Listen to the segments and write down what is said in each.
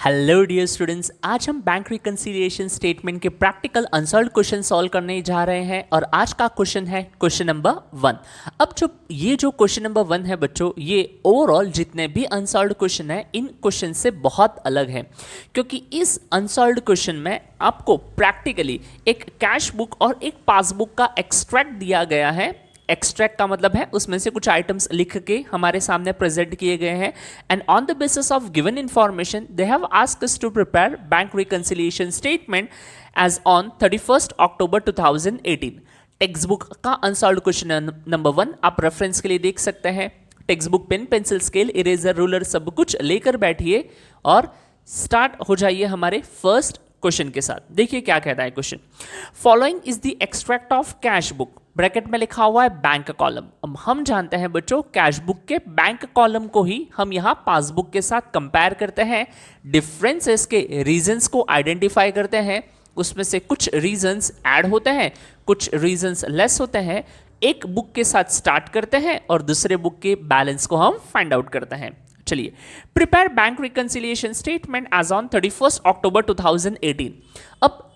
Hello dear students, आज हम bank reconciliation statement के प्रैक्टिकल अनसॉल्व्ड क्वेश्चन सॉल्व करने जा रहे हैं और आज का क्वेश्चन है क्वेश्चन नंबर 1। अब जो क्वेश्चन नंबर 1 है बच्चों, ये ओवरऑल जितने भी अनसॉल्व्ड क्वेश्चन है इन क्वेश्चन से बहुत अलग है, क्योंकि इस अनसॉल्व्ड क्वेश्चन में आपको प्रैक्टिकली एक कैश बुक और एक पासबुक का एक्सट्रैक्ट दिया गया है। एक्सट्रैक्ट का मतलब है उसमें से कुछ आइटम्स लिख के हमारे सामने प्रेजेंट किए गए हैं and on the basis of given information they have asked us to prepare bank reconciliation statement as on 31 October 2018। Text book का अनसॉल्व्ड क्वेश्चन नंबर 1 आप रेफरेंस के लिए देख सकते हैं। Text book, pen, pencil, scale, eraser, ruler सब कुछ लेकर बैठिए और स्टार्ट हो जाइए हमारे फर्स्ट क्वेश्चन के साथ। देखिए क्या कहता है question. Following is the extract of cash book, bracket में लिखा हुआ है बैंक कॉलम। अब हम जानते हैं बच्चों, कैश बुक के बैंक कॉलम को ही हम यहां पासबुक के साथ कंपेयर करते हैं, डिफरेंसेस के रीजंस को आइडेंटिफाई करते हैं, उसमें से कुछ रीजंस ऐड होते हैं, कुछ रीजंस लेस होते हैं, एक बुक के साथ स्टार्ट करते हैं और दूसरे बुक के बैलेंस को हम फाइंड आउट करते हैं। चलिए, prepare bank reconciliation statement as on 31 October 2018। अब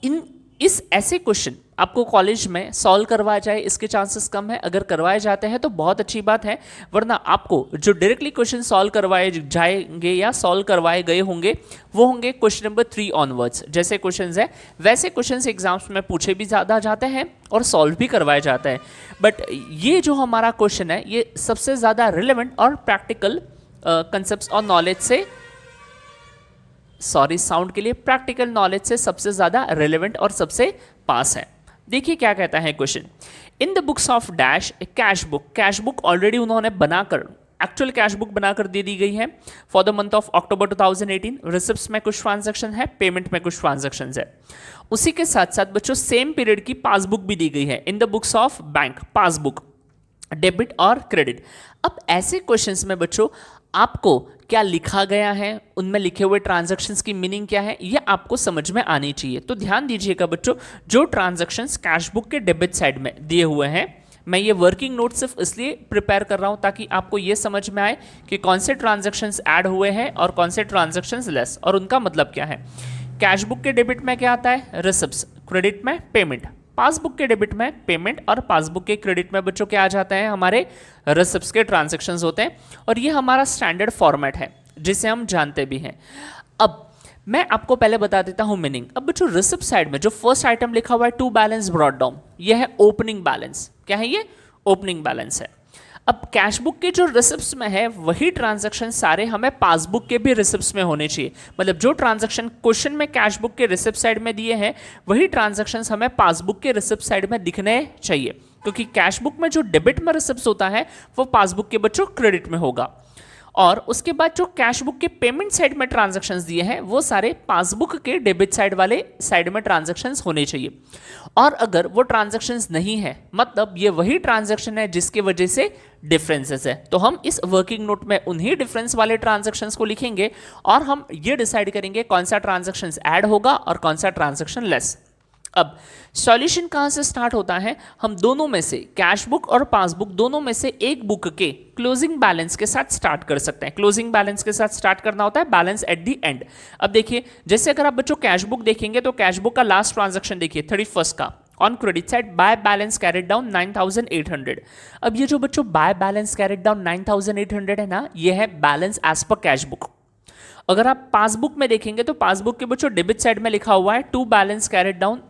इस ऐसे क्वेश्चन आपको कॉलेज में सॉल्व करवाया जाए इसके चांसेस कम है। अगर करवाए जाते हैं तो बहुत अच्छी बात है, वरना आपको जो डायरेक्टली क्वेश्चन सॉल्व करवाए जाएंगे या सॉल्व करवाए गए होंगे वो होंगे क्वेश्चन नंबर 3 ऑनवर्ड्स। जैसे क्वेश्चंस है वैसे क्वेश्चंस एग्जाम्स में पूछे भी ज़्यादा जाते हैं और सॉल्व भी करवाए जाते हैं। बट ये जो हमारा क्वेश्चन है ये सबसे ज़्यादा रिलेवेंट और प्रैक्टिकल कंसेप्ट और नॉलेज से, सॉरी साउंड के लिए, प्रैक्टिकल नॉलेज से सबसे ज्यादा रेलेवेंट और सबसे पास है। देखिए क्या कहता है question. In the books of dash cash book, cash book already उन्होंने बनाकर एक्चुअल कैश बुक बनाकर दे दी गई है for the month of October 2018। Receipts में कुछ ट्रांजैक्शन है, पेमेंट में कुछ ट्रांजैक्शन है। उसी के साथ साथ बच्चों सेम पीरियड की पासबुक भी दी गई है। In the books of bank passbook, debit और क्रेडिट। अब ऐसे क्वेश्चंस में बच्चों आपको क्या लिखा गया है, उनमें लिखे हुए ट्रांजैक्शंस की मीनिंग क्या है, ये आपको समझ में आनी चाहिए। तो ध्यान दीजिएगा बच्चों, जो ट्रांजैक्शंस कैश बुक के डेबिट साइड में दिए हुए हैं, मैं ये वर्किंग नोट सिर्फ इसलिए प्रिपेयर कर रहा हूं ताकि आपको ये समझ में आए कि कौन से ट्रांजैक्शंस ऐड हुए हैं और कौन से ट्रांजैक्शंस लेस, और उनका मतलब क्या है। कैश बुक के डेबिट में क्या आता है, रिसिप्ट्स, क्रेडिट में पेमेंट, पासबुक के डेबिट में पेमेंट और पासबुक के क्रेडिट में बच्चों क्या आ जाते हैं, हमारे रिसिप्ट्स के ट्रांजैक्शंस होते हैं। और ये हमारा स्टैंडर्ड फॉर्मेट है जिसे हम जानते भी हैं। अब मैं आपको पहले बता देता हूं मीनिंग। अब बच्चों रिसिप्ट साइड में जो फर्स्ट आइटम लिखा हुआ है टू बैलेंस ब्रॉट डाउन, ये है ओपनिंग बैलेंस। क्या है ये, ओपनिंग बैलेंस है। अब कैश बुक के जो रिसिप्ट्स में है वही ट्रांजैक्शन सारे हमें पासबुक के भी रिसिप्ट्स में होने चाहिए। मतलब जो ट्रांजैक्शन क्वेश्चन में कैश बुक के रिसिप्ट साइड में दिए हैं वही ट्रांजैक्शंस हमें पासबुक के रिसिप्ट साइड में दिखने चाहिए, क्योंकि कैश बुक में जो डेबिट में रिसिप्ट्स होता है वो पासबुक के बच्चों क्रेडिट में होगा। और उसके बाद जो कैश बुक के पेमेंट साइड में ट्रांजैक्शंस दिए हैं वो सारे पासबुक के डेबिट साइड वाले साइड में ट्रांजैक्शंस होने चाहिए। और अगर वो ट्रांजैक्शंस नहीं है, मतलब ये वही ट्रांजैक्शन है जिसकी वजह से डिफरेंसेस है, तो हम इस वर्किंग नोट में उन्हीं डिफरेंस वाले ट्रांजैक्शंस को लिखेंगे और हम ये डिसाइड करेंगे कौन सा ट्रांजैक्शंस ऐड होगा और कौन सा ट्रांजैक्शन लेस। अब सॉल्यूशन कहां से स्टार्ट होता है, हम दोनों में से, कैश बुक और पासबुक दोनों में से एक बुक के क्लोजिंग बैलेंस के साथ स्टार्ट कर सकते हैं। क्लोजिंग बैलेंस के साथ स्टार्ट करना होता है, बैलेंस एट द एंड। अब देखिए, जैसे अगर आप बच्चों कैश बुक देखेंगे तो कैश बुक का लास्ट ट्रांजैक्शन देखिए 31 का, on credit side by balance carried down 9800। अब ये जो बच्चों बाय बैलेंस कैरिड डाउन 9800 है ना, ये है balance as per cash book. अगर आप पासबुक में देखेंगे तो पासबुक के बच्चों डेबिट साइड में लिखा हुआ है टू बैलेंस कैरिड डाउन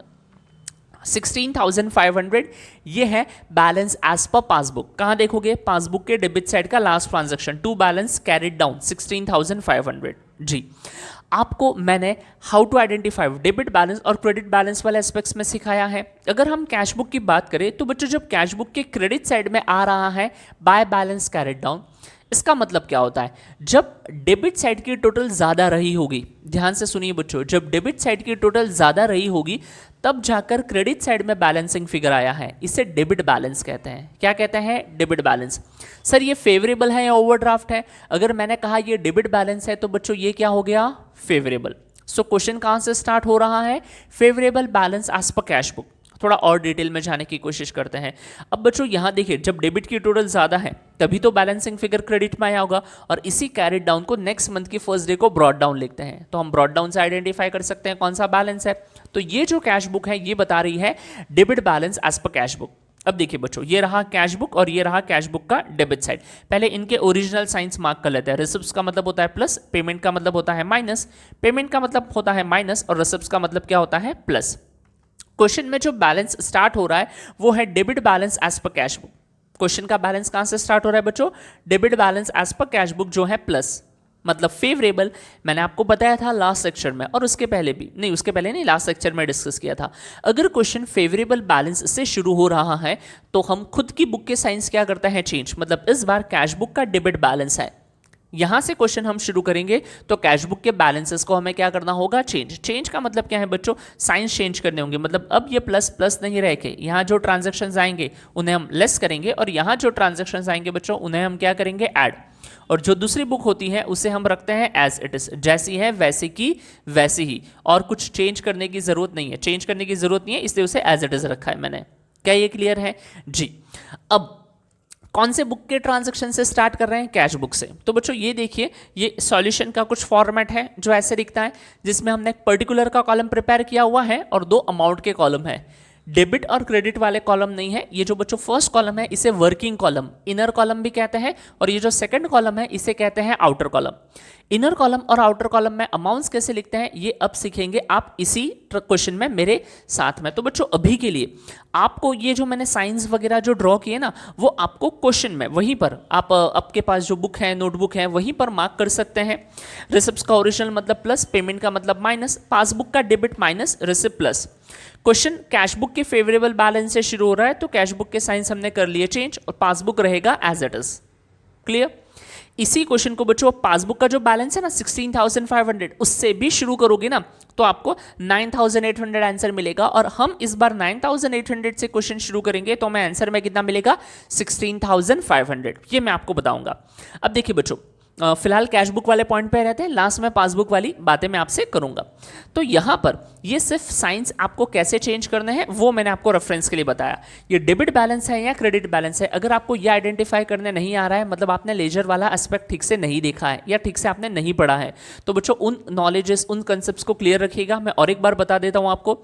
16,500, ये है बैलेंस एज पर पासबुक। कहां देखोगे, पासबुक के डेबिट साइड का last transaction to balance carried down 16,500। जी, आपको मैंने how to identify debit balance और क्रेडिट बैलेंस वाले एस्पेक्ट्स में सिखाया है। अगर हम कैश बुक की बात करें तो बच्चों जब कैश बुक के क्रेडिट साइड में आ रहा है बाय बैलेंस कैरिड डाउन, इसका मतलब क्या होता है, जब डेबिट साइड की टोटल ज्यादा रही होगी, ध्यान से सुनिए बच्चों, जब डेबिट साइड की टोटल ज्यादा रही होगी तब जाकर क्रेडिट साइड में बैलेंसिंग फिगर आया है, इसे डेबिट बैलेंस कहते हैं। क्या कहते हैं, डेबिट बैलेंस। सर ये फेवरेबल है या ओवरड्राफ्ट है, अगर मैंने कहा ये डेबिट बैलेंस है तो बच्चों ये क्या हो गया, फेवरेबल। सो क्वेश्चन कहां से स्टार्ट हो रहा है, favourable balance as per cash book. थोड़ा और डिटेल में जाने की कोशिश करते हैं। अब बच्चों यहाँ देखिए, जब डेबिट की टोटल ज़्यादा है तभी तो बैलेंसिंग फिगर क्रेडिट में आया होगा, और इसी कैरेट डाउन को नेक्स्ट मंथ की फर्स्ट डे को ब्रॉड डाउन लिखते हैं। तो हम ब्रॉड डाउन से आइडेंटिफाई कर सकते हैं कौन सा बैलेंस है। तो ये जो कैश बुक है ये बता रही है debit balance as per cash book. अब देखिए बच्चों, ये रहा कैश बुक और ये रहा कैश बुक का डेबिट साइड। पहले इनके ओरिजिनल साइंस मार्क कर लेते हैं। रिसिप्ट्स का मतलब होता है प्लस, पेमेंट का मतलब होता है माइनस, पेमेंट का मतलब होता है माइनस, और रिसिप्ट्स का मतलब क्या होता है प्लस। क्वेश्चन में जो बैलेंस स्टार्ट हो रहा है वो है debit balance as per cash book. Question का बैलेंस कहां से स्टार्ट हो रहा है बच्चों? Debit balance as per cash book जो है प्लस, मतलब फेवरेबल। मैंने आपको बताया था लास्ट लेक्चर में, और उसके पहले भी नहीं, उसके पहले नहीं, लास्ट लेक्चर में डिस्कस किया था। अगर क्वेश्चन फेवरेबल बैलेंस से शुरू हो रहा है तो हम खुद की बुक के साइंस क्या करते हैं? चेंज। मतलब इस बार कैश बुक का डेबिट बैलेंस है, यहां से क्वेश्चन हम शुरू करेंगे तो कैश बुक के बैलेंसेस को हमें क्या करना होगा? चेंज। चेंज का मतलब क्या है बच्चों? साइंस चेंज करने होंगे। मतलब अब ये प्लस प्लस नहीं रह के यहां जो ट्रांजैक्शंस आएंगे उन्हें हम लेस करेंगे, और यहां जो ट्रांजैक्शंस आएंगे बच्चों उन्हें हम क्या करेंगे? ऐड। और जो दूसरी बुक होती है उसे हम रखते हैं एज इट इज, जैसी है वैसी की वैसी ही, और कुछ चेंज करने की जरूरत नहीं है। चेंज करने की जरूरत नहीं है, इसलिए उसे एज इट इज रखा है मैंने। क्या ये क्लियर है जी? अब कौन से बुक के ट्रांजैक्शन से स्टार्ट कर रहे हैं? कैश बुक से। तो बच्चों ये देखिए, ये सॉल्यूशन का कुछ फॉर्मेट है जो ऐसे दिखता है, जिसमें हमने एक पर्टिकुलर का कॉलम प्रिपेयर किया हुआ है और दो अमाउंट के कॉलम है। डेबिट और क्रेडिट वाले कॉलम नहीं है। ये जो बच्चों फर्स्ट कॉलम है इसे वर्किंग कॉलम, इनर कॉलम भी कहते हैं, और ये जो सेकंड कॉलम है इसे कहते हैं आउटर कॉलम। इनर कॉलम और आउटर कॉलम में अमाउंट्स कैसे लिखते हैं ये अब सीखेंगे आप इसी क्वेश्चन में मेरे साथ में। तो बच्चों अभी के लिए आपको ये जो मैंने साइंस वगैरह जो ड्रॉ किए ना, वो आपको क्वेश्चन में वहीं पर आप आपके पास जो बुक है, नोटबुक है, वहीं पर मार्क कर सकते हैं। रिसिप्ट्स का ओरिजिनल मतलब प्लस, पेमेंट का मतलब माइनस, पासबुक का debit minus, receipt plus. Question cash book के फेवरेबल बैलेंस से शुरू हो रहा है तो कैश बुक के साइंस हमने कर लिए चेंज, और पासबुक रहेगा एज इट इज। क्लियर? इसी क्वेश्चन को बच्चों पासबुक का जो बैलेंस है ना 16,500, उससे भी शुरू करोगे ना तो आपको 9,800 आंसर मिलेगा, और हम इस बार 9,800 से क्वेश्चन शुरू करेंगे तो हमें आंसर में कितना मिलेगा? 16,500। ये मैं आपको बताऊंगा। अब देखिए बच्चों, फिलहाल कैश बुक वाले पॉइंट पे रहते हैं, लास्ट में पासबुक वाली बातें मैं आपसे करूंगा। तो यहां पर ये सिर्फ साइंस आपको कैसे चेंज करने हैं वो मैंने आपको रेफरेंस के लिए बताया। ये डेबिट बैलेंस है या क्रेडिट बैलेंस है, अगर आपको ये आइडेंटिफाई करने नहीं आ रहा है, मतलब आपने लेजर वाला एस्पेक्ट ठीक से नहीं देखा है या ठीक से आपने नहीं पढ़ा है, तो बच्चों उन नॉलेजेस, उन कंसेप्ट को क्लियर रखिएगा। मैं और एक बार बता देता हूं आपको।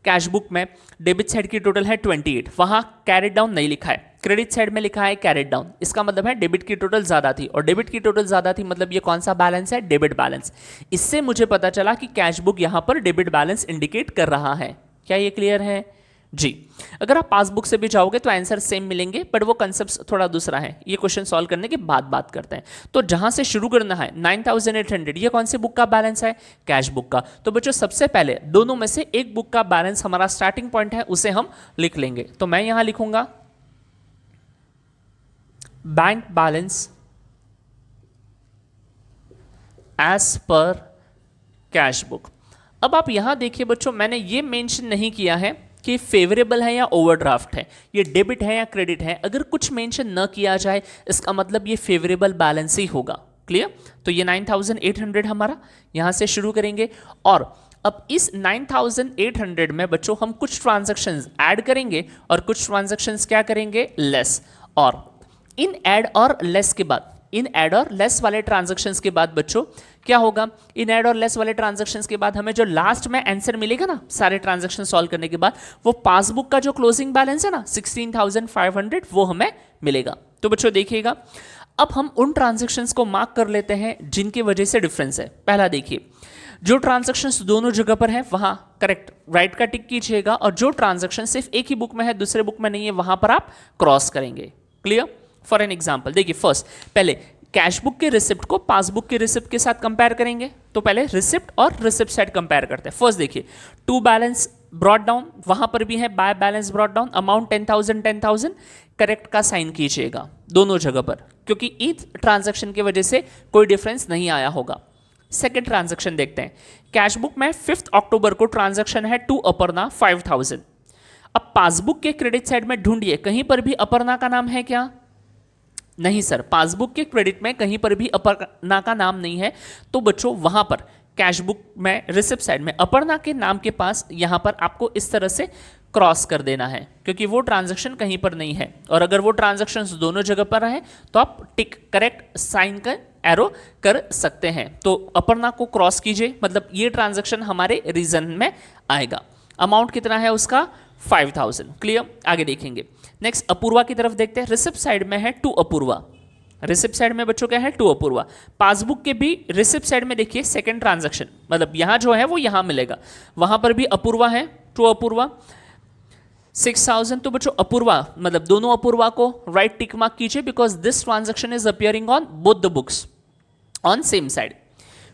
कैश बुक में डेबिट साइड की टोटल है 28, वहां कैरेट डाउन नहीं लिखा है, क्रेडिट साइड में लिखा है कैरेट डाउन। इसका मतलब है डेबिट की टोटल ज्यादा थी, और डेबिट की टोटल ज्यादा थी मतलब ये कौन सा बैलेंस है? Debit balance. इससे मुझे पता चला कि कैश बुक यहां पर डेबिट बैलेंस इंडिकेट कर रहा है। क्या ये क्लियर है जी? अगर आप पासबुक से भी जाओगे तो आंसर सेम मिलेंगे, बट वो कंसेप्ट थोड़ा दूसरा है। ये क्वेश्चन सॉल्व करने के बाद बात करते हैं। तो जहां से शुरू करना है 9,800, ये कौन सी बुक का बैलेंस है? कैश बुक का। तो बच्चों सबसे पहले दोनों में से एक बुक का बैलेंस हमारा स्टार्टिंग पॉइंट है, उसे हम लिख लेंगे। तो मैं यहां लिखूंगा bank balance as per cash book. अब आप यहां देखिए बच्चों, मैंने ये मेंशन नहीं किया है कि फेवरेबल है या ओवरड्राफ्ट है, ये डेबिट है या क्रेडिट है। अगर कुछ मेंशन न किया जाए इसका मतलब ये फेवरेबल बैलेंस ही होगा। क्लियर? तो ये 9,800 हमारा यहां से शुरू करेंगे, और अब इस 9,800 में बच्चों हम कुछ ट्रांजैक्शंस ऐड करेंगे और कुछ ट्रांजैक्शंस क्या करेंगे? लेस। और इन ऐड और लेस के बाद, इन ऐड और लेस वाले ट्रांजैक्शंस के बाद बच्चों क्या होगा? इन ऐड और लेस वाले ट्रांजैक्शंस के बाद हमें जो लास्ट में आंसर मिलेगा ना सारे ट्रांजैक्शन सॉल्व करने के बाद, वो पासबुक का जो क्लोजिंग बैलेंस है ना 16,500, वो हमें मिलेगा। तो बच्चों देखिएगा, अब हम उन ट्रांजैक्शंस को मार्क कर लेते हैं जिनकी वजह से डिफरेंस है। पहला देखिए, जो ट्रांजैक्शंस दोनों जगह पर है वहां करेक्ट राइट का टिक कीजिएगा, और जो ट्रांजैक्शन सिर्फ एक ही बुक में है दूसरे बुक में नहीं है वहां पर आप क्रॉस करेंगे। क्लियर? फॉर एन एग्जाम्पल देखिए, फर्स्ट पहले कैश बुक के रिसिप्ट को पासबुक के रिसिप्ट के साथ कंपेयर करेंगे। तो पहले रिसिप्ट और रिसिप्ट साइड कंपेयर करते हैं। फर्स्ट देखिए, टू बैलेंस ब्रॉट डाउन, वहां पर भी है by balance brought down, amount 10,000 correct का साइन कीजिएगा दोनों जगह पर, क्योंकि ईच ट्रांजैक्शन की वजह से कोई डिफरेंस नहीं आया होगा। सेकेंड ट्रांजैक्शन देखते हैं, कैश बुक में 5 अक्टूबर को ट्रांजैक्शन है टू अपर्णा 5,000। अब पासबुक के क्रेडिट साइड में ढूंढिए, कहीं पर भी अपर्णा का नाम है क्या? नहीं सर, पासबुक के क्रेडिट में कहीं पर भी अपर्णा का नाम नहीं है। तो बच्चों वहां पर कैश बुक में रिसिप्ट साइड में अपर्णा के नाम के पास यहां पर आपको इस तरह से क्रॉस कर देना है, क्योंकि वो ट्रांजैक्शन कहीं पर नहीं है। और अगर वो ट्रांजैक्शंस दोनों जगह पर है तो आप टिक करेक्ट साइन का एरो कर सकते हैं। तो अपर्णा को क्रॉस कीजिए, मतलब ये ट्रांजैक्शन हमारे रीजन में आएगा। अमाउंट कितना है उसका 5000। क्लियर, आगे देखेंगे। नेक्स्ट अपूर्वा की तरफ देखते हैं। रिसिप्ट साइड में है टू अपूर्वा। रिसिप्ट साइड में बच्चों क्या है, टू अपूर्वा। पासबुक के भी रिसिप्ट साइड में देखिए सेकंड ट्रांजैक्शन, मतलब यहां जो है वो यहां मिलेगा, वहां पर भी अपूर्वा है, टू अपूर्वा 6000। तो बच्चों अपूर्वा मतलब दोनों अपूर्वा को राइट टिक मार्क कीजिए, because this transaction is appearing on both the books on same side.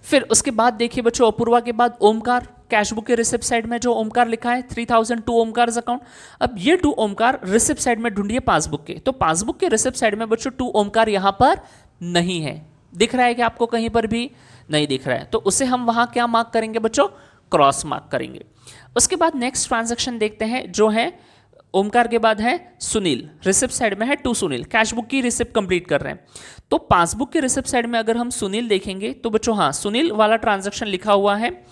फिर उसके बाद देखिए बच्चों अपूर्वा के बाद ओमकार, कैश बुक के रिसिप्ट साइड में जो ओमकार लिखा है 3000 टू ओमकार अकाउंट। अब ये टू ओमकार रिसिप्ट साइड में ढूंढिए पासबुक के, तो पासबुक के रिसिप्ट साइड में बच्चों टू ओमकार यहां पर नहीं है। दिख रहा है कि आपको कहीं पर भी नहीं दिख रहा है, तो उसे हम वहां क्या मार्क करेंगे बच्चों, क्रॉस मार्क करेंगे। उसके बाद नेक्स्ट ट्रांजैक्शन देखते हैं, जो है ओमकार के बाद है सुनील, रिसिप्ट साइड में है टू सुनील, कैश बुक की रिसिप्ट कंप्लीट कर रहे हैं। तो पासबुक के रिसिप्ट साइड में अगर हम सुनील देखेंगे तो बच्चों हाँ सुनील वाला ट्रांजैक्शन लिखा हुआ है,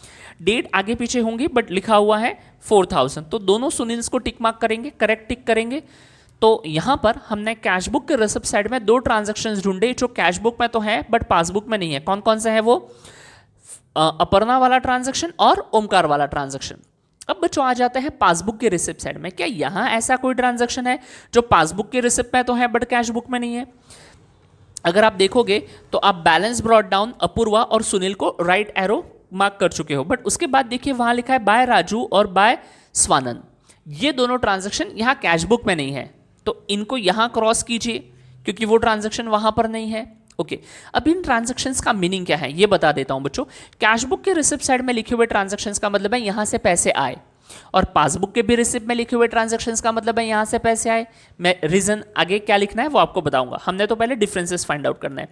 डेट आगे पीछे होंगी बट लिखा हुआ है 4000। तो दोनों सुनील्स को टिक मार्क करेंगे, करेक्ट टिक करेंगे। तो यहां पर हमने कैश बुक के रिसिप्ट साइड में दो ट्रांजैक्शंस ढूंढे जो कैश बुक में तो है बट पासबुक में नहीं है। कौन कौन सा है वो, अपर्णा वाला ट्रांजैक्शन और ओमकार वाला ट्रांजैक्शन। अब बच्चों आ जाते हैं पासबुक के रिसिप्ट साइड में। क्या यहां ऐसा कोई ट्रांजैक्शन है जो पासबुक के रिसिप्ट में तो है बट कैश बुक में नहीं है? अगर आप देखोगे तो आप बैलेंस ब्रॉट डाउन अपूर्वा और सुनील को राइट एरो मार्क कर चुके हो, बट उसके बाद देखिए वहां लिखा है बाय राजू और बाय स्वानंद। ये दोनों ट्रांजैक्शन यहां कैश बुक में नहीं है, तो इनको यहां क्रॉस कीजिए क्योंकि वो ट्रांजैक्शन वहां पर नहीं है। ओके, अब इन ट्रांजैक्शंस का मीनिंग क्या है ये बता देता हूं बच्चों। कैश बुक के रिसिप्ट साइड में लिखे हुए ट्रांजैक्शंस का मतलब है यहां से पैसे आए, और पासबुक के भी रिसिप्ट में लिखे हुए ट्रांजैक्शंस का मतलब है यहां से पैसे आए। मैं रीजन आगे क्या लिखना है वो आपको बताऊंगा, हमने तो पहले डिफरेंसेस फाइंड आउट करना है।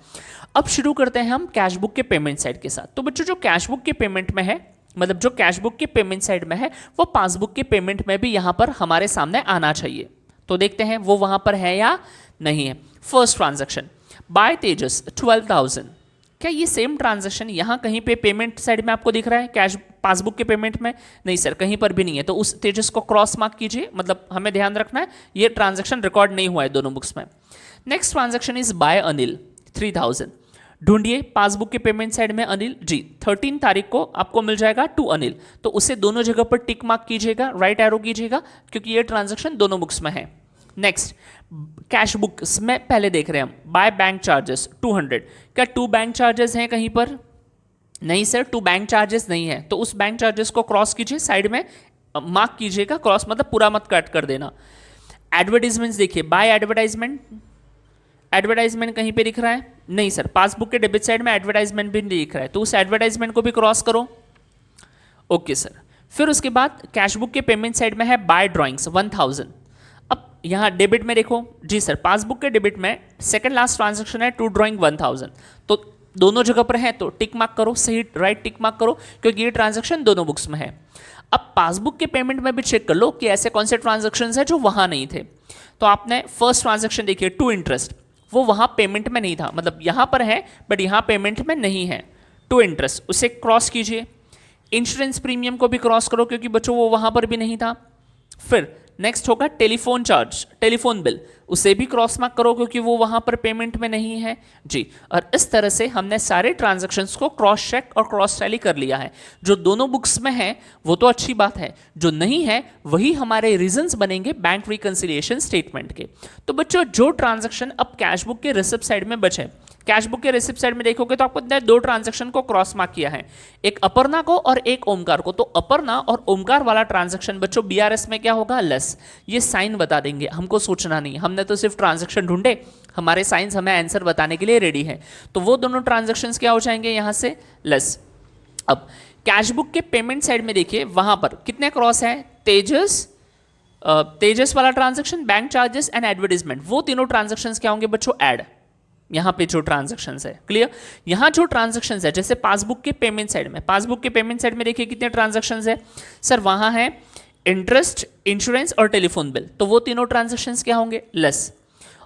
अब शुरू करते हैं हम कैश बुक के पेमेंट साइड के साथ। तो बच्चों जो कैश बुक के पेमेंट में है, मतलब जो कैश बुक के पेमेंट साइड में है वो पासबुक के पेमेंट में भी यहां पर हमारे सामने आना चाहिए। तो देखते हैं वो वहां पर है या नहीं है। फर्स्ट ट्रांजैक्शन बाय तेजस 12000, क्या ये सेम ट्रांजैक्शन यहां कहीं पे पेमेंट साइड में आपको दिख रहा है कैश पासबुक के पेमेंट में? नहीं सर, कहीं पर भी नहीं है। तो उस तेजस को क्रॉस मार्क कीजिए, मतलब हमें ध्यान रखना है ये ट्रांजैक्शन रिकॉर्ड नहीं हुआ है दोनों बुक्स में। Next transaction is by Anil 3000, ढूंढिए पासबुक के पेमेंट साइड में अनिल जी 13 तारीख को आपको मिल जाएगा टू अनिल, तो उसे दोनों जगह पर टिक मार्क कीजिएगा, राइट एरो कीजिएगा क्योंकि ये ट्रांजैक्शन दोनों बुक्स में है। नेक्स्ट कैश बुक्स में पहले देख रहे हैं हम बाय बैंक चार्जेस 200, क्या टू बैंक चार्जेस हैं कहीं पर? नहीं सर, टू बैंक चार्जेस नहीं है, तो उस बैंक चार्जेस को क्रॉस कीजिए, साइड में मार्क कीजिएगा, क्रॉस मतलब पूरा मत कट कर देना। एडवर्टाइजमेंट्स देखिए बाय एडवर्टाइजमेंट, एडवर्टाइजमेंट कहीं पे दिख रहा है? नहीं सर, पासबुक के डेबिट साइड में एडवर्टाइजमेंट भी नहीं दिख रहा है, तो उस एडवर्टाइजमेंट को भी क्रॉस करो। ओके सर, फिर उसके बाद कैश बुक के पेमेंट साइड में है बाय ड्राइंग्स 1000। अब यहाँ डेबिट में देखो जी सर, पासबुक के डेबिट में सेकंड लास्ट ट्रांजैक्शन है टू ड्राइंग 1000, तो दोनों जगह पर है तो टिक मार्क करो, सही राइट टिक मार्क करो क्योंकि ये ट्रांजैक्शन दोनों बुक्स में है। अब पासबुक के पेमेंट में भी चेक कर लो कि ऐसे कौन से ट्रांजैक्शंस हैं जो वहां नहीं थे। तो आपने फर्स्ट ट्रांजैक्शन देखिए टू इंटरेस्ट, वो वहां पेमेंट में नहीं था, मतलब यहां पर है बट यहां पेमेंट में नहीं है। टू इंटरेस्ट उसे क्रॉस कीजिए। इंश्योरेंस प्रीमियम को भी क्रॉस करो क्योंकि बच्चों वो वहां पर भी नहीं था। फिर नेक्स्ट होगा टेलीफोन चार्ज, टेलीफोन बिल, उसे भी क्रॉस मार्क करो क्योंकि वो वहां पर पेमेंट में नहीं है जी। और इस तरह से हमने सारे ट्रांजैक्शंस को क्रॉस चेक और क्रॉस टैली कर लिया है। जो दोनों बुक्स में है वो तो अच्छी बात है, जो नहीं है वही हमारे रीजंस बनेंगे बैंक रिकंसिलिएशन स्टेटमेंट के। तो बच्चों जो ट्रांजैक्शन अब कैश बुक के रिसिप्ट साइड में बचे, कैश बुक के रिसिप्ट साइड में देखोगे तो आपको दो ट्रांजैक्शन को क्रॉस मार्क किया है, एक अपर्णा को और एक ओमकार को। तो अपर्णा और ओमकार वाला ट्रांजैक्शन बच्चों बीआरएस में क्या होगा? लेस। ये साइन बता देंगे, हमको सोचना नहीं, हमने तो सिर्फ ट्रांजैक्शन ढूंढे, हमारे साइंस हमें आंसर बताने के लिए रेडी है। तो वो दोनों ट्रांजैक्शंस क्या हो जाएंगे यहां से? लेस। अब कैश बुक के पेमेंट साइड में देखिए वहां पर कितने क्रॉस है? तेजस वाला transaction, bank charges and advertisement, वो तीनों ट्रांजैक्शंस क्या होंगे बच्चों? ऐड। यहां पे जो ट्रांजैक्शंस है, क्लियर? यहां जो ट्रांजैक्शंस है जैसे पासबुक के पेमेंट साइड में, पासबुक के पेमेंट साइड में देखिए कितने ट्रांजैक्शंस है सर? वहां है इंटरेस्ट, इंश्योरेंस और टेलीफोन बिल, तो वो तीनों ट्रांजैक्शंस क्या होंगे? लेस।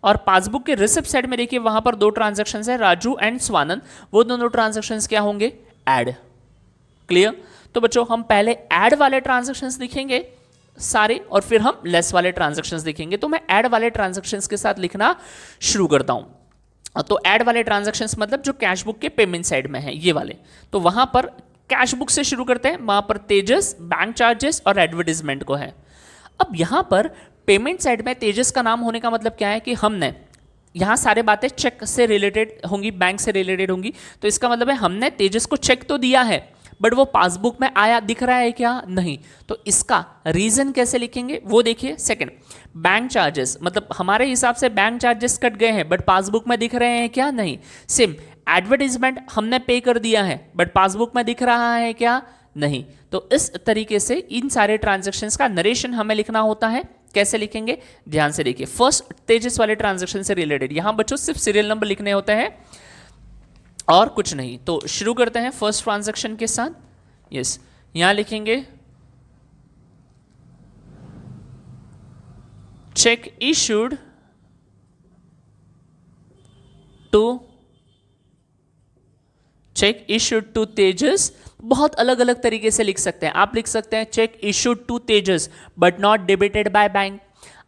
और पासबुक के रिसिप्ट साइड में देखिए वहां पर दो ट्रांजैक्शंस है राजू एंड स्वानंद, वो दोनों ट्रांजैक्शंस क्या होंगे? ऐड। क्लियर? तो बच्चों हम पहले ऐड वाले ट्रांजैक्शंस लिखेंगे, सारे, और फिर हम लेस वाले ट्रांजैक्शंस देखेंगे। तो मैं ऐड वाले ट्रांजैक्शंस के साथ लिखना शुरू करता हूं। तो ऐड वाले ट्रांजैक्शंस मतलब जो कैश बुक के पेमेंट साइड में है, ये वाले। तो वहां पर कैश बुक से शुरू करते हैं, वहां पर तेजस, बैंक चार्जेस और एडवर्टीजमेंट को है। अब यहां पर पेमेंट साइड में तेजस का नाम होने का मतलब क्या है कि हमने यहाँ सारे बातें चेक से रिलेटेड होंगी, बैंक से रिलेटेड होंगी। तो इसका मतलब है हमने तेजस को चेक तो दिया है, बट वो पासबुक में आया दिख रहा है क्या? नहीं। तो इसका रीजन कैसे लिखेंगे वो देखिए। सेकंड, बैंक चार्जेस मतलब हमारे हिसाब से बैंक चार्जेस कट गए हैं, बट पासबुक में दिख रहे हैं क्या? नहीं। सेम, एडवर्टीजमेंट हमने पे कर दिया है, बट पासबुक में दिख रहा है क्या? नहीं। तो इस तरीके से इन सारे ट्रांजैक्शंस का नरेशन हमें लिखना होता है। कैसे लिखेंगे? ध्यान से देखिए। फर्स्ट, तेजस वाले ट्रांजैक्शन से रिलेटेड, यहां बच्चों सिर्फ सीरियल नंबर लिखने होते हैं और कुछ नहीं। तो शुरू करते हैं फर्स्ट ट्रांजैक्शन के साथ। यस, यहां लिखेंगे चेक इशूड टू तेजस। बहुत अलग अलग तरीके से लिख सकते हैं। आप लिख सकते हैं cheque issued to Tejas but not debited by bank.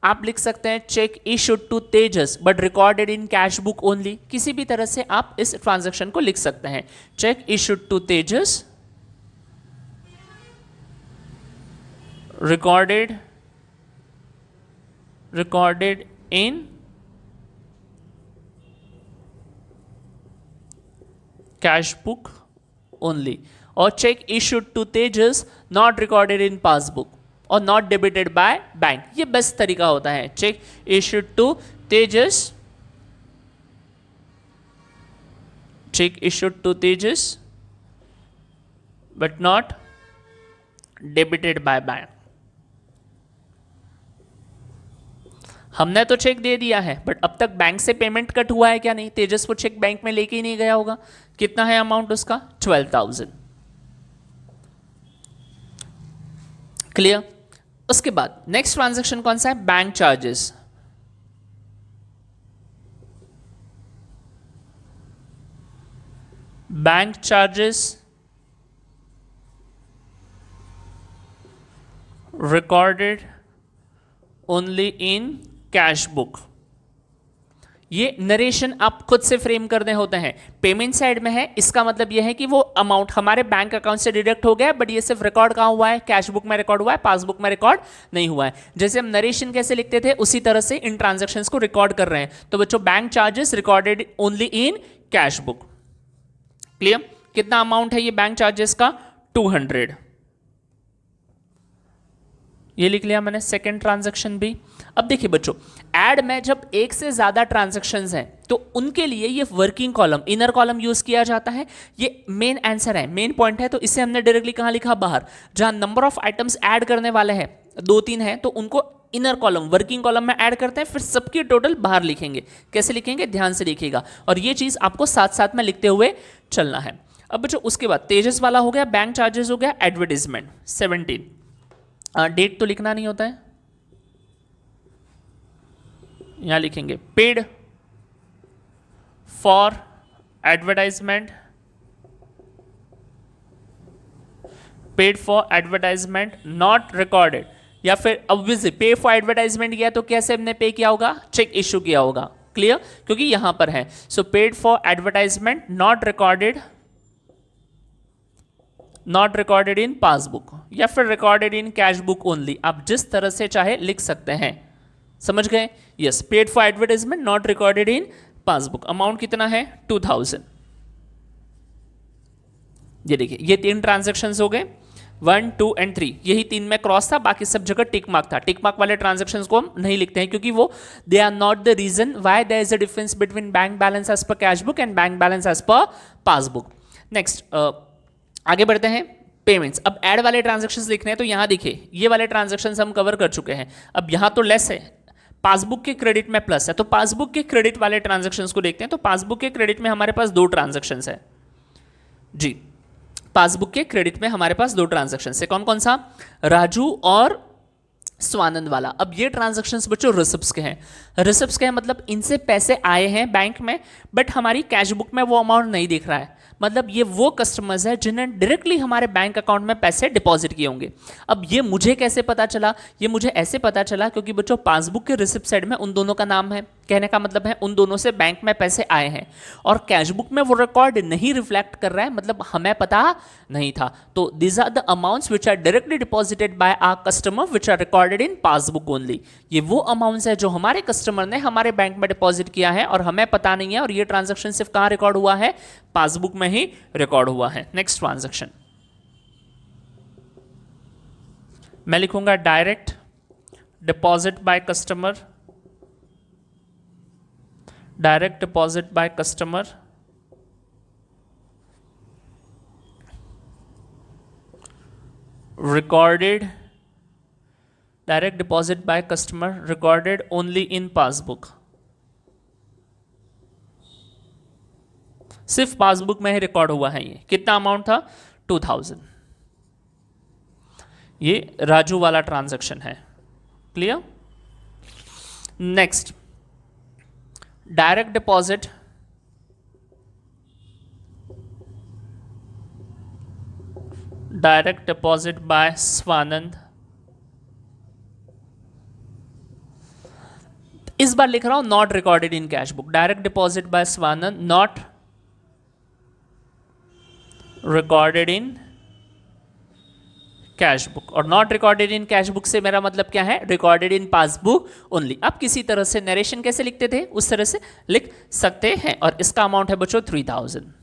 आप लिख सकते हैं cheque issued to Tejas but recorded in cash book only. किसी भी तरह से आप इस ट्रांजैक्शन को लिख सकते हैं। Cheque issued to Tejas recorded in cash book only, और check issued to Tejas not recorded in passbook और not debited by bank। ये बेस्ट तरीका होता है। check issued to Tejas, check issued to Tejas but not debited by bank। हमने तो check दे दिया है, बट अब तक बैंक से पेमेंट कट हुआ है क्या? नहीं। तेजस को चेक बैंक में लेके ही नहीं गया होगा। कितना है अमाउंट उसका? 12,000। क्लियर? उसके बाद नेक्स्ट ट्रांजैक्शन कौन सा है? Bank charges. Bank charges recorded only in cash book. ये नरेशन आप खुद से फ्रेम करने होते हैं। पेमेंट साइड में है, इसका मतलब यह है कि वो अमाउंट हमारे बैंक अकाउंट से डिडक्ट हो गया, बट ये सिर्फ रिकॉर्ड कहाँ हुआ है? कैश बुक में रिकॉर्ड हुआ है, पासबुक में रिकॉर्ड नहीं हुआ है। जैसे हम नरेशन कैसे लिखते थे, उसी तरह से इन ट्रांजैक्शंस को रिकॉर्ड कर रहे हैं। तो बच्चों, bank charges recorded only in cash book. Clear? कितना अमाउंट है ये बैंक चार्जेस का? 200। ये लिख लिया मैंने। सेकेंड ट्रांजैक्शन भी। अब देखिए बच्चों, ऐड में जब एक से ज्यादा ट्रांजैक्शंस हैं तो उनके लिए ये working column, inner column use किया जाता है। ये मेन आंसर है, मेन पॉइंट है। तो इसे हमने डायरेक्टली कहां लिखा? बाहर। जहां नंबर ऑफ आइटम्स ऐड करने वाले हैं 2-3 हैं, तो उनको इनर कॉलम, वर्किंग कॉलम में ऐड करते हैं, फिर सबकी टोटल बाहर लिखेंगे। कैसे लिखेंगे? ध्यान से देखिएगा, और ये चीज आपको साथ साथ में लिखते हुए चलना है। अब बच्चों, उसके बाद तेजस वाला हो गया, बैंक चार्जेस हो गया, एडवर्टीजमेंट 17। डेट तो लिखना नहीं होता है, यहां लिखेंगे paid for advertisement, paid for advertisement not recorded. या फिर ऑब्वियसली पे फॉर एडवर्टाइजमेंट किया तो कैसे हमने पे किया होगा? चेक इशू किया होगा। क्लियर? क्योंकि यहां पर है। So paid for advertisement not recorded, not recorded in passbook, या फिर recorded in cash book only. आप जिस तरह से चाहे लिख सकते हैं। समझ गए? Yes, paid for advertisement not recorded in passbook. Amount कितना है? 2000। ये देखिए, ये 3 ट्रांजैक्शंस हो गए, 1, 2 एंड 3। यही 3 में क्रॉस था, बाकी सब जगह टिक मार्क था। टिक मार्क वाले ट्रांजैक्शंस को हम नहीं लिखते हैं, क्योंकि वो they are not the reason why there is a difference between bank balance as per cash book and bank balance as per passbook. Next, आगे बढ़ते हैं। पेमेंट्स। अब ऐड वाले ट्रांजैक्शंस लिखने हैं, तो यहां देखिए ये वाले ट्रांजैक्शंस हम कवर कर चुके हैं। अब यहां तो लेस है, पासबुक के क्रेडिट में प्लस है, तो पासबुक के क्रेडिट वाले ट्रांजैक्शंस को देखते हैं। तो पासबुक के क्रेडिट में हमारे पास 2 ट्रांजैक्शंस है जी। पासबुक के क्रेडिट में हमारे पास 2 ट्रांजैक्शंस है। कौन कौन सा? राजू और स्वानंद वाला। अब ये ट्रांजैक्शंस बच्चों रिसिप्ट्स के हैं। रिसिप्ट्स के हैं मतलब इनसे पैसे आए हैं बैंक में, बट हमारी कैश बुक में वो अमाउंट नहीं दिख रहा है। मतलब ये वो कस्टमर्स हैं जिन्हें डायरेक्टली हमारे बैंक अकाउंट में पैसे डिपॉजिट किए होंगे। अब ये मुझे कैसे पता चला? ये मुझे ऐसे पता चला क्योंकि बच्चों पासबुक के रिसिप्ट साइड में उन दोनों का नाम है, कहने का मतलब है उन दोनों से बैंक में पैसे आए हैं, और कैश बुक में वो रिकॉर्ड नहीं रिफ्लेक्ट कर रहा है, मतलब हमें पता नहीं था। तो these are the amounts which are directly deposited by our customer which are recorded in passbook only. ये वो अमाउंट्स है जो हमारे कस्टमर ने हमारे बैंक में डिपॉजिट किया है और हमें पता नहीं है, और ये ट्रांजैक्शन सिर्फ कहां रिकॉर्ड हुआ है? पासबुक में ही रिकॉर्ड हुआ है। नेक्स्ट ट्रांजैक्शन मैं लिखूंगा direct deposit by customer, direct deposit by customer recorded, direct deposit by customer recorded only in passbook, सिर्फ पासबुक में ही रिकॉर्ड हुआ है। ये कितना अमाउंट था? 2000। ये राजू वाला ट्रांजैक्शन है। Clear? Next direct deposit direct deposit by Swanand, इस बार लिख रहा हूं not recorded in cash book. Direct deposit by Swanand not recorded in cash book, और not recorded in cash book से मेरा मतलब क्या है? Recorded in passbook only. आप किसी तरह से नरेशन कैसे लिखते थे उस तरह से लिख सकते हैं, और इसका अमाउंट है बच्चों 3000।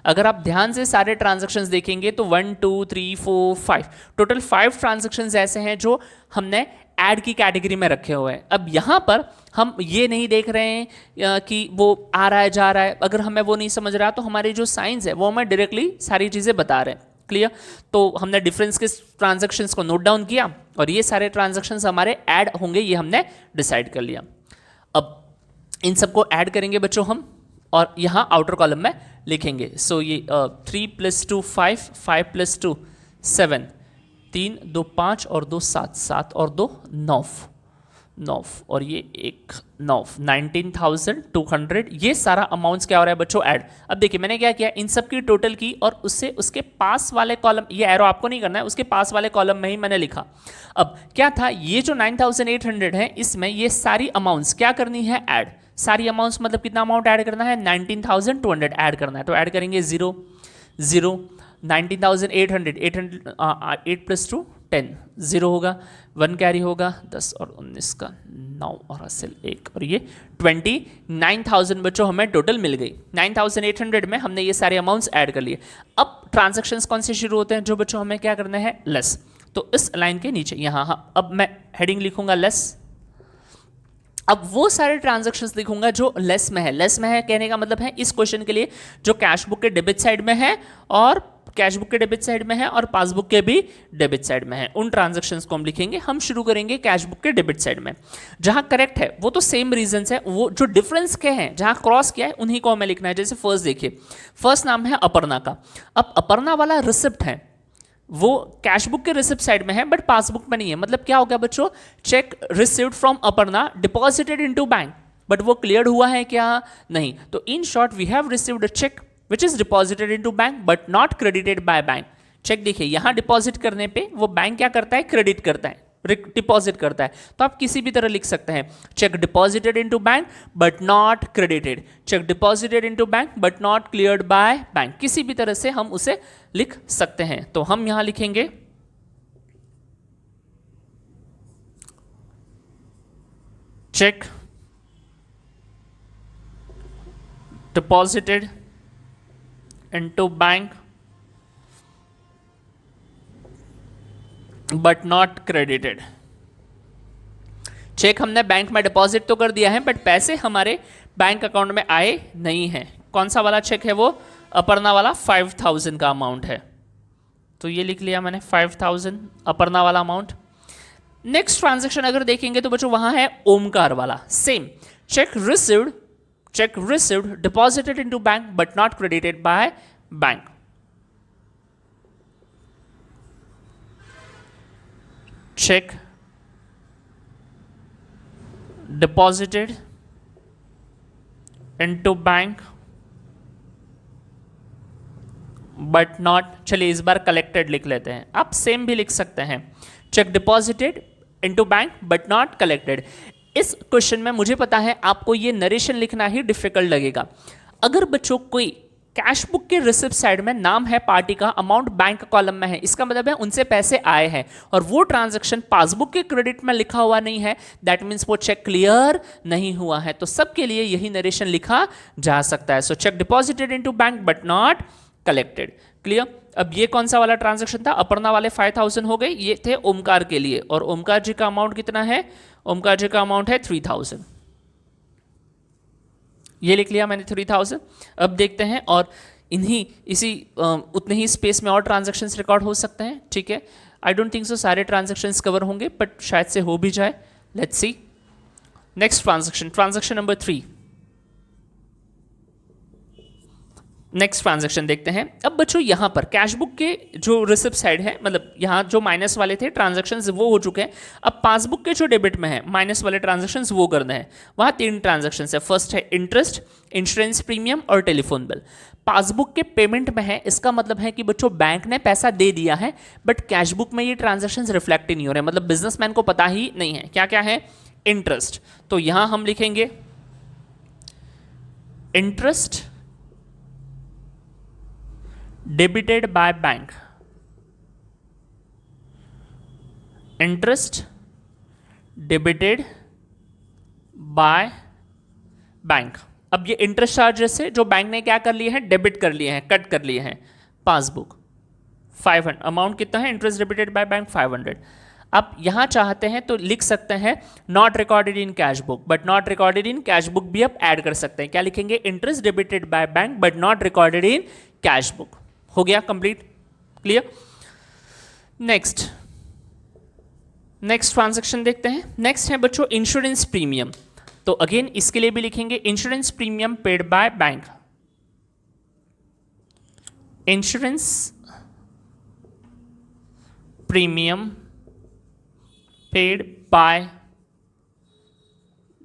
अगर आप ध्यान से सारे ट्रांजैक्शंस देखेंगे तो 1 2 3 4 5 टोटल 5 ट्रांजैक्शंस ऐसे हैं जो हमने ऐड की कैटेगरी में रखे हुए हैं। अब यहाँ पर हम ये नहीं देख रहे हैं कि वो आ रहा है जा रहा है, अगर हमें वो नहीं समझ रहा तो हमारी जो साइंस है वो हमें डायरेक्टली सारी चीज़ें बता रहे हैं। क्लियर? तो हमने डिफरेंस के ट्रांजैक्शंस को नोट डाउन किया और ये सारे ट्रांजैक्शंस हमारे ऐड होंगे, ये हमने डिसाइड कर लिया। अब इन सबको ऐड करेंगे बच्चों हम, और यहाँ आउटर कॉलम में लिखेंगे। सो ये 3 + 2 5, 5 + 2 7, 3 2 5 और 2 7, 7 और 2 9, 9 और ये 1 9, 19,200। ये सारा अमाउंट्स क्या हो रहा है बच्चों? ऐड। अब देखिए मैंने क्या किया, इन सब की टोटल की और उससे उसके पास वाले कॉलम, ये एरो आपको नहीं करना है, उसके पास वाले कॉलम में ही मैंने लिखा। अब क्या था, ये जो 9800 है इसमें ये सारी अमाउंट्स क्या करनी है? ऐड। सारी अमाउंट्स मतलब कितना अमाउंट ऐड करना है? 19,200 ऐड करना है। तो ऐड करेंगे 0 0, 19,800, 8 + 2 10, 0 होगा, 1 कैरी होगा, 10 और 19 का 9 और असल 1, और ये 29,000 बच्चों हमें टोटल मिल गई। 9,800 में हमने ये सारे अमाउंट्स ऐड कर लिए। अब ट्रांजैक्शंस कौन से शुरू होते हैं? जो बच्चों हमें क्या करना है? लेस। तो इस लाइन के नीचे यहाँ अब मैं हेडिंग लिखूंगा लेस। अब वो सारे ट्रांजैक्शंस लिखूंगा जो लेस में है। लेस में है कहने का मतलब है इस क्वेश्चन के लिए जो कैश बुक के डेबिट साइड में है, और कैश बुक के डेबिट साइड में है और पासबुक के भी डेबिट साइड में है, उन ट्रांजैक्शंस को हम लिखेंगे। हम शुरू करेंगे कैश बुक के डेबिट साइड में। जहां करेक्ट है वो तो सेम रीजंस है, वो जो डिफरेंस के हैं जहां क्रॉस किया है उन्हीं को हमें लिखना है। जैसे फर्स्ट देखिए, फर्स्ट नाम है अपर्णा का। अब अपर्णा वाला रिसिप्ट है वो कैश बुक के रिसिप्ट साइड में है बट पासबुक में नहीं है। मतलब क्या हो गया बच्चों? Cheque received from Aparna deposited into bank, but वो क्लियर हुआ है क्या? नहीं। तो in short we have received a cheque which is deposited into bank but not credited by bank. Cheque देखिए यहां डिपॉजिट करने पे वो बैंक क्या करता है? क्रेडिट करता है, डिपॉजिट करता है। तो आप किसी भी तरह लिख सकते हैं check deposited into bank but not credited, check deposited into bank but not cleared by bank, किसी भी तरह से हम उसे लिख सकते हैं। तो हम यहां लिखेंगे cheque deposited into bank but not credited. Cheque हमने बैंक में डिपॉजिट तो कर दिया है बट पैसे हमारे बैंक अकाउंट में आए नहीं हैं। कौन सा वाला चेक है वो? अपर्णा वाला 5,000 का अमाउंट है। तो ये लिख लिया मैंने 5,000 अपर्णा वाला अमाउंट। नेक्स्ट ट्रांजैक्शन अगर देखेंगे तो बच्चों वहां है ओमकार वाला, same cheque received deposited into bank but not credited by bank. Cheque deposited into bank but not, चलिए इस बार कलेक्टेड लिख लेते हैं, आप सेम भी लिख सकते हैं, check deposited into bank but not collected. इस क्वेश्चन में मुझे पता है आपको ये नरेशन लिखना ही डिफिकल्ट लगेगा। अगर बच्चों कोई कैश बुक के रिसिप्ट साइड में नाम है पार्टी का, अमाउंट बैंक कॉलम में है, इसका मतलब है उनसे पैसे आए हैं और वो ट्रांजैक्शन पासबुक के क्रेडिट में लिखा हुआ नहीं है, दैट मीन्स वो चेक क्लियर नहीं हुआ है। तो सबके लिए यही नरेशन लिखा जा सकता है। So check deposited into bank but not collected. Clear? अब ये कौन सा वाला ट्रांजैक्शन था? अपर्णा वाले 5000 हो गए, ये थे ओमकार के लिए, और ओमकार जी का अमाउंट कितना है? ओमकार जी का अमाउंट है 3000, ये लिख लिया मैंने 3000। अब देखते हैं, और इसी उतने ही स्पेस में और ट्रांजैक्शंस रिकॉर्ड हो सकते हैं। ठीक है, आई डोंट थिंक सो सारे ट्रांजैक्शंस कवर होंगे, बट शायद से हो भी जाए। Let's see next transaction, transaction number 3। Next transaction देखते हैं। अब बच्चों यहाँ पर कैश बुक के जो रिसिप्ट साइड है, मतलब यहाँ जो माइनस वाले थे ट्रांजैक्शंस वो हो चुके हैं। अब पासबुक के जो डेबिट में है माइनस वाले ट्रांजैक्शंस वो करने हैं। वहाँ 3 ट्रांजैक्शंस है। फर्स्ट है इंटरेस्ट, इंश्योरेंस प्रीमियम और टेलीफोन बिल। पासबुक के पेमेंट में है, इसका मतलब है कि बच्चों बैंक ने पैसा दे दिया है, बट कैश बुक में ये ट्रांजैक्शंस रिफ्लेक्ट ही नहीं हो रहे, मतलब बिजनेसमैन को पता ही नहीं है क्या क्या है। इंटरेस्ट, तो यहाँ हम लिखेंगे interest debited by bank, interest debited by bank. अब ये इंटरेस्ट चार्जेस है जो बैंक ने क्या कर लिए हैं, डेबिट कर लिए हैं, कट कर लिए हैं। पासबुक 500, अमाउंट कितना है? Interest debited by bank 500। आप यहां चाहते हैं तो लिख सकते हैं not recorded in cash book, but not recorded in cash book भी आप ऐड कर सकते हैं। क्या लिखेंगे? Interest debited by bank but not recorded in cash book. हो गया कंप्लीट, क्लियर? नेक्स्ट ट्रांजैक्शन देखते हैं। नेक्स्ट है बच्चों इंश्योरेंस प्रीमियम। तो अगेन इसके लिए भी लिखेंगे insurance premium paid by bank, insurance premium paid by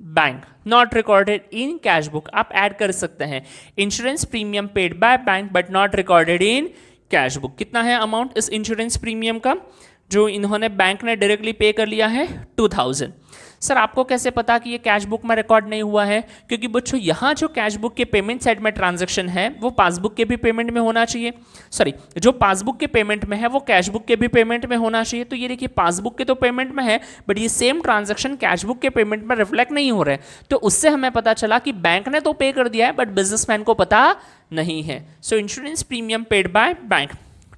bank not recorded in cash book. आप ऐड कर सकते हैं insurance premium paid by bank but not recorded in cash book. कितना है अमाउंट इस इंश्योरेंस प्रीमियम का जो इन्होंने बैंक ने डायरेक्टली पे कर लिया है? 2000। सर आपको कैसे पता कि ये कैश बुक में रिकॉर्ड नहीं हुआ है? क्योंकि बच्चों यहाँ जो कैश बुक के पेमेंट साइड में ट्रांजैक्शन है वो पासबुक के भी पेमेंट में होना चाहिए, सॉरी जो पासबुक के पेमेंट में है वो कैश बुक के भी पेमेंट में होना चाहिए। तो ये देखिए पासबुक के तो पेमेंट में है, बट ये सेम ट्रांजैक्शन कैश बुक के पेमेंट में रिफ्लेक्ट नहीं हो रहे। तो उससे हमें पता चला कि बैंक ने तो पे कर दिया है बट बिजनेसमैन को पता नहीं है। सो insurance premium paid by bank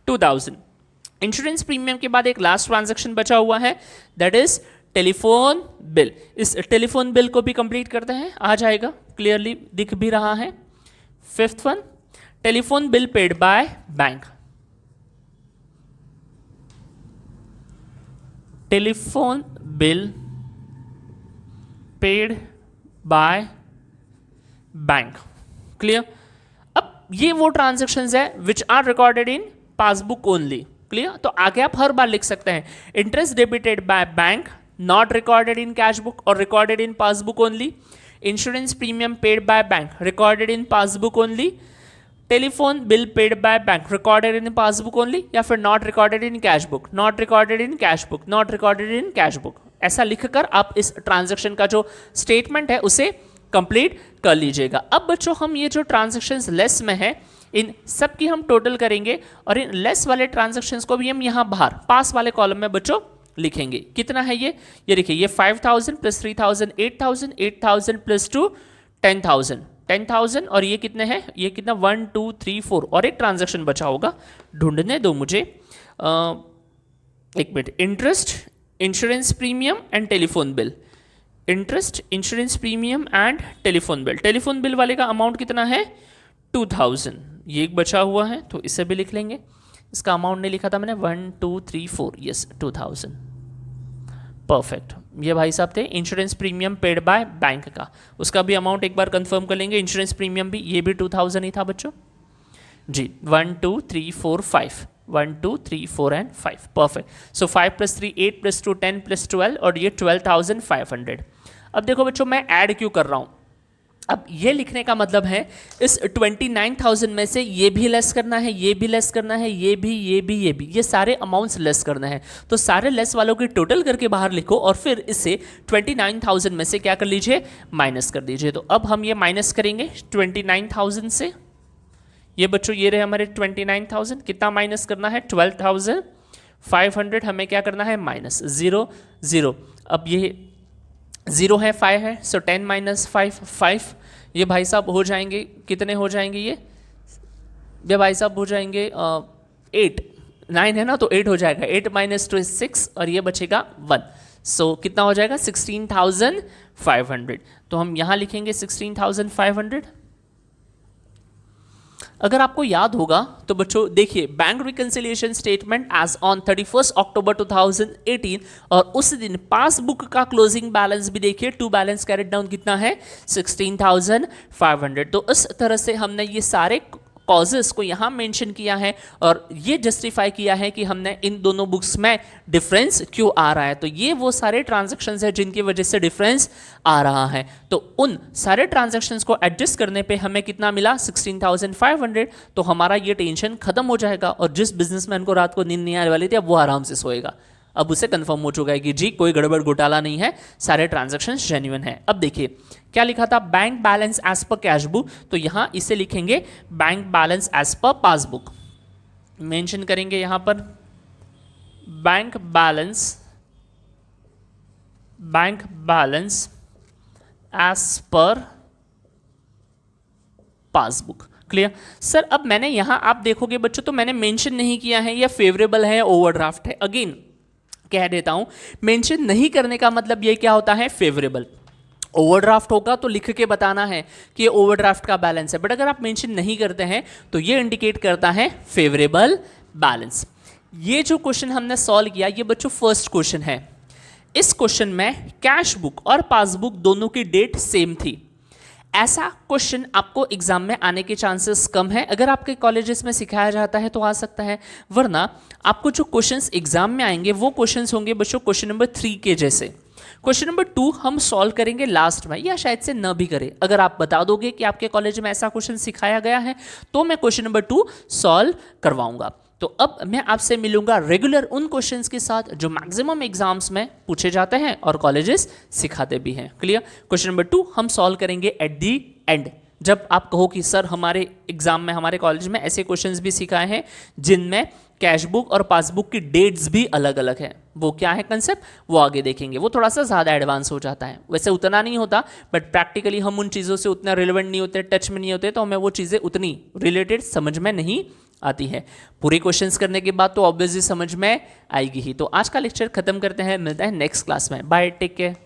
2000। Insurance premium के बाद एक लास्ट ट्रांजैक्शन बचा हुआ है, दैट इज टेलीफोन बिल। इस टेलीफोन बिल को भी कंप्लीट करते हैं, आ जाएगा, क्लियरली दिख भी रहा है। 5th one, telephone bill paid by bank, telephone bill paid by bank, clear? अब ये वो ट्रांजैक्शंस है which are recorded in passbook only, clear? तो आगे आप हर बार लिख सकते हैं interest debited by bank not recorded in cash book or recorded in passbook only, insurance premium paid by bank recorded in passbook only, telephone bill paid by bank recorded in passbook only, या फिर not recorded in cash book, not recorded in cash book, not recorded in cash book। ऐसा लिखकर आप इस transaction का जो statement है उसे कंप्लीट कर लीजिएगा। अब बच्चों हम ये जो ट्रांजैक्शंस लेस में है इन सब की हम टोटल करेंगे और इन लेस वाले ट्रांजैक्शंस को भी हम यहाँ बाहर पास वाले कॉलम में बच्चों लिखेंगे। कितना है ये देखिए, ये 5000 प्लस 3000 8000, 8000 प्लस 2 10,000, 10,000 और ये कितने हैं? ये कितना 1 2 3 4 और एक ट्रांजैक्शन बचा होगा, ढूंढने दो मुझे, एक minute. Interest, insurance premium and telephone bill, interest, insurance premium and telephone bill. Telephone bill वाले का अमाउंट कितना है? 2000। ये एक बचा हुआ है तो इसे भी लिख लेंगे। इसका अमाउंट नहीं लिखा था मैंने, 1 2 3 4, यस 2000, परफेक्ट। ये भाई साहब थे insurance premium paid by bank का, उसका भी अमाउंट एक बार कंफर्म कर लेंगे। इंश्योरेंस प्रीमियम भी, ये भी 2000 ही था बच्चों जी। 1 2 3 4 5, 1 2 3 4 एंड 5, परफेक्ट। सो 5 + 3 8 + 2 10 + 12 और ये 12,500। अब देखो बच्चों मैं ऐड क्यों कर रहा हूँ, अब ये लिखने का मतलब है इस 29,000 में से ये भी लेस करना है, ये भी लेस करना है, ये भी, ये भी, ये भी, ये सारे अमाउंट्स लेस करना है। तो सारे लेस वालों की टोटल करके बाहर लिखो और फिर इसे 29,000 में से क्या कर लीजिए, माइनस कर दीजिए। तो अब हम ये माइनस करेंगे 29,000 से। ये बच्चों ये रहे हमारे 29,000, कितना माइनस करना है, 12,500 हमें क्या करना है, माइनस 0 0। अब ये 0 है, 5 है, सो 10 माइनस 5 5। ये भाई साहब हो जाएंगे, कितने हो जाएंगे ये भाई साहब हो जाएंगे 8 9 है ना, तो 8 हो जाएगा, 8 माइनस 2 6 और ये बचेगा 1। सो कितना हो जाएगा, 16,500। तो हम यहाँ लिखेंगे 16,500। अगर आपको याद होगा तो बच्चों देखिए, bank reconciliation statement as on 31 October 2018 और उस दिन पासबुक का क्लोजिंग बैलेंस भी देखिए, टू बैलेंस कैरेट डाउन कितना है, 16,500। तो इस तरह से हमने ये सारे कॉजेस को यहाँ मेंशन किया है और ये जस्टिफाई किया है कि हमने इन दोनों बुक्स में डिफरेंस क्यों आ रहा है। तो ये वो सारे ट्रांजैक्शंस हैं जिनकी वजह से डिफरेंस आ रहा है। तो उन सारे ट्रांजैक्शंस को एडजस्ट करने पे हमें कितना मिला, 16,500। तो हमारा ये टेंशन खत्म हो जाएगा और जिस बिजनेसमैन को रात को नींद नहीं आने वाली थी अब वो आराम से सोएगा। अब उसे कंफर्म हो चुका है कि जी कोई गड़बड़ घोटाला नहीं है, सारे ट्रांजैक्शंस जेन्युइन है। अब देखिए क्या लिखा था, bank balance as per cash book, तो यहां इसे लिखेंगे bank balance as per passbook. Mention करेंगे यहां पर bank balance as per passbook. Clear sir. अब मैंने यहां आप देखोगे बच्चों तो मैंने मेंशन नहीं किया है ये फेवरेबल है, ओवरड्राफ्ट है। अगेन कह देता हूं, मेंशन नहीं करने का मतलब ये क्या होता है, फेवरेबल। ओवरड्राफ्ट होगा तो लिख के बताना है कि ये ओवरड्राफ्ट का बैलेंस है, बट अगर आप मेंशन नहीं करते हैं तो ये इंडिकेट करता है फेवरेबल बैलेंस। ये जो क्वेश्चन हमने सॉल्व किया ये बच्चों फर्स्ट क्वेश्चन है। इस क्वेश्चन में कैश बुक और पासबुक दोनों की डेट सेम थी। ऐसा क्वेश्चन आपको एग्जाम में आने के चांसेस कम है। अगर आपके कॉलेजेस में सिखाया जाता है तो आ सकता है, वरना आपको जो क्वेश्चंस एग्जाम में आएंगे वो क्वेश्चंस होंगे बच्चों क्वेश्चन नंबर 3 के जैसे। क्वेश्चन नंबर 2 हम सॉल्व करेंगे लास्ट में या शायद से न भी करें। अगर आप बता दोगे कि आपके कॉलेज में ऐसा क्वेश्चन सिखाया गया है तो मैं क्वेश्चन नंबर 2 सॉल्व करवाऊंगा। तो अब मैं आपसे मिलूंगा रेगुलर उन क्वेश्चंस के साथ जो मैक्सिमम एग्जाम्स में पूछे जाते हैं और कॉलेजेस सिखाते भी हैं। क्लियर। क्वेश्चन नंबर 2 हम सॉल्व करेंगे एट दी एंड, जब आप कहो कि सर हमारे एग्जाम में हमारे कॉलेज में ऐसे क्वेश्चंस भी सिखाए हैं जिनमें कैश बुक और पासबुक की डेट्स भी अलग अलग है। वो क्या है कंसेप्ट, वो आगे देखेंगे। वो थोड़ा सा ज़्यादा एडवांस हो जाता है, वैसे उतना नहीं होता, बट प्रैक्टिकली हम उन चीज़ों से उतना रिलेवेंट नहीं होते, टच में नहीं होते, तो हमें वो चीज़ें उतनी रिलेटेड समझ में नहीं आती है। पूरे क्वेश्चंस करने के बाद तो ऑब्वियसली समझ में आएगी ही। तो आज का लेक्चर खत्म करते हैं, मिलता है नेक्स्ट क्लास में। Bye, take care.